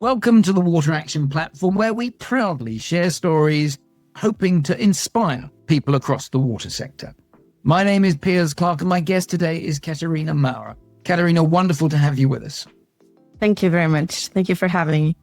Welcome to the Water Action Platform, where we proudly share stories hoping to inspire people across the water sector. My name is Piers Clark, and my guest today is Catarina Moura. Catarina, wonderful to have you with us. Thank you very much. Thank you for having me.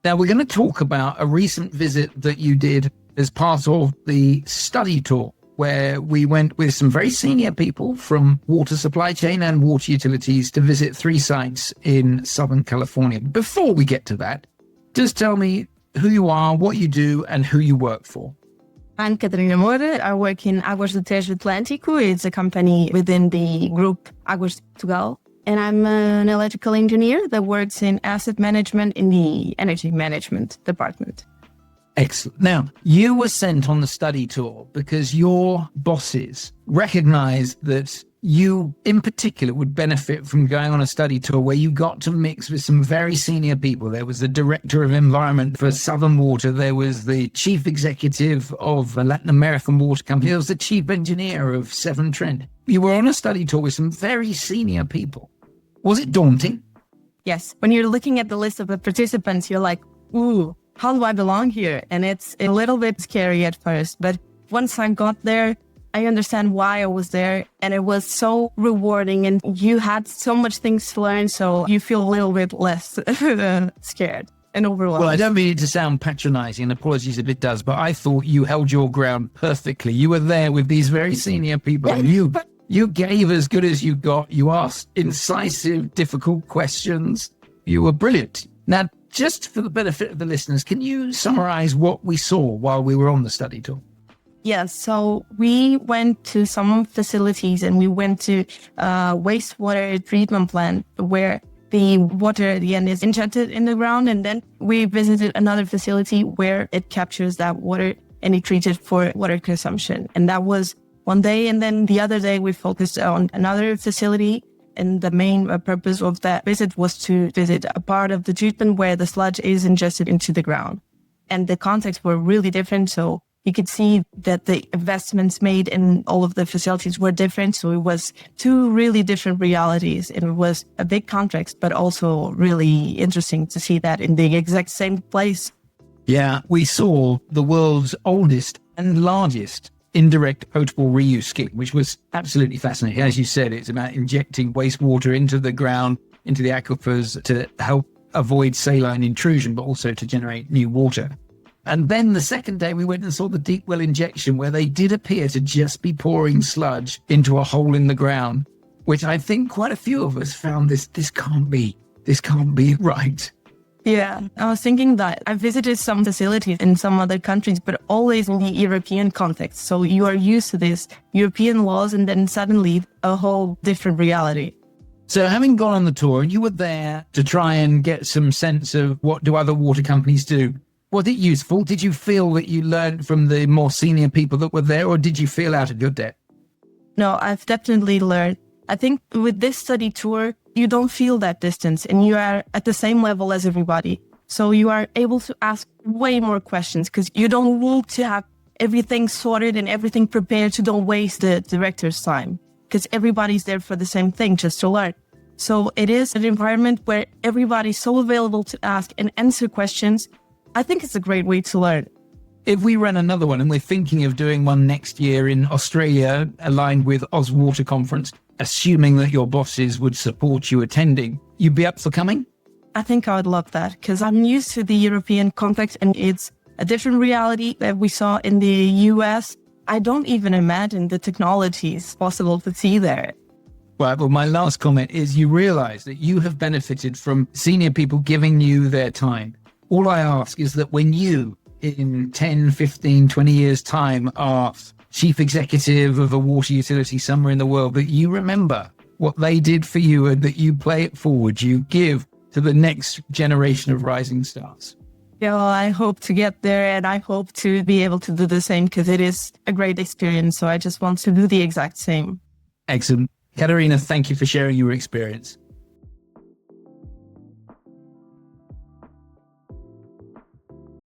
Now, we're going to talk about a recent visit that you did as part of the study tour, where we went with some very senior people from water supply chain and water utilities to visit 3 sites in Southern California. Before we get to that, just tell me who you are, what you do, and who you work for. I'm Catarina Moura. I work in Águas do Tejo Atlântico. It's a company within the group Águas de Portugal. And I'm an electrical engineer that works in asset management in the energy management department. Excellent. Now, you were sent on the study tour because your bosses recognized that you, in particular, would benefit from going on a study tour where you got to mix with some very senior people. There was the director of environment for Southern Water. There was the chief executive of a Latin American water company. There was the chief engineer of Severn Trent. You were on a study tour with some very senior people. Was it daunting? Yes. When you're looking at the list of the participants, you're like, ooh, how do I belong here? And it's a little bit scary at first, but once I got there, I understand why I was there, and it was so rewarding, and you had so much things to learn, so you feel a little bit less scared and overwhelmed. Well, I don't mean it to sound patronizing, and apologies if it does, but I thought you held your ground perfectly. You were there with these very senior people, and you gave as good as you got. You asked incisive, difficult questions. You were brilliant. Now, just for the benefit of the listeners, can you summarize what we saw while we were on the study tour? Yes, so we went to some facilities and we went to wastewater treatment plant where the water at the end is injected in the ground. And then we visited another facility where it captures that water and it treats it for water consumption. And that was one day. And then the other day we focused on another facility. And the main purpose of that visit was to visit a part of the treatment where the sludge is ingested into the ground. And the contexts were really different. So you could see that the investments made in all of the facilities were different. So it was 2 really different realities. And it was a big context, but also really interesting to see that in the exact same place. Yeah, we saw the world's oldest and largest indirect potable reuse scheme, which was absolutely fascinating. As you said, it's about injecting wastewater into the ground, into the aquifers to help avoid saline intrusion, but also to generate new water. And then the second day we went and saw the deep well injection, where they did appear to just be pouring sludge into a hole in the ground, which I think quite a few of us found this can't be right. Yeah, I was thinking that I visited some facilities in some other countries, but always in the European context. So you are used to this European laws, and then suddenly a whole different reality. So having gone on the tour, and you were there to try and get some sense of what do other water companies do, was it useful? Did you feel that you learned from the more senior people that were there, or did you feel out of your depth? No, I've definitely learned. I think with this study tour, you don't feel that distance and you are at the same level as everybody. So you are able to ask way more questions because you don't need to have everything sorted and everything prepared to don't waste the director's time, because everybody's there for the same thing, just to learn. So it is an environment where everybody's so available to ask and answer questions. I think it's a great way to learn. If we run another one, and we're thinking of doing one next year in Australia, aligned with Oz Water Conference, assuming that your bosses would support you attending, you'd be up for coming? I think I would love that because I'm used to the European context and it's a different reality that we saw in the US. I don't even imagine the technologies possible to see there. Well, my last comment is you realize that you have benefited from senior people giving you their time. All I ask is that when you, in 10, 15, 20 years' time, are chief executive of a water utility somewhere in the world, that you remember what they did for you and that you play it forward, you give to the next generation of rising stars. Yeah, well, I hope to get there and I hope to be able to do the same because it is a great experience. So I just want to do the exact same. Excellent. Catarina, thank you for sharing your experience.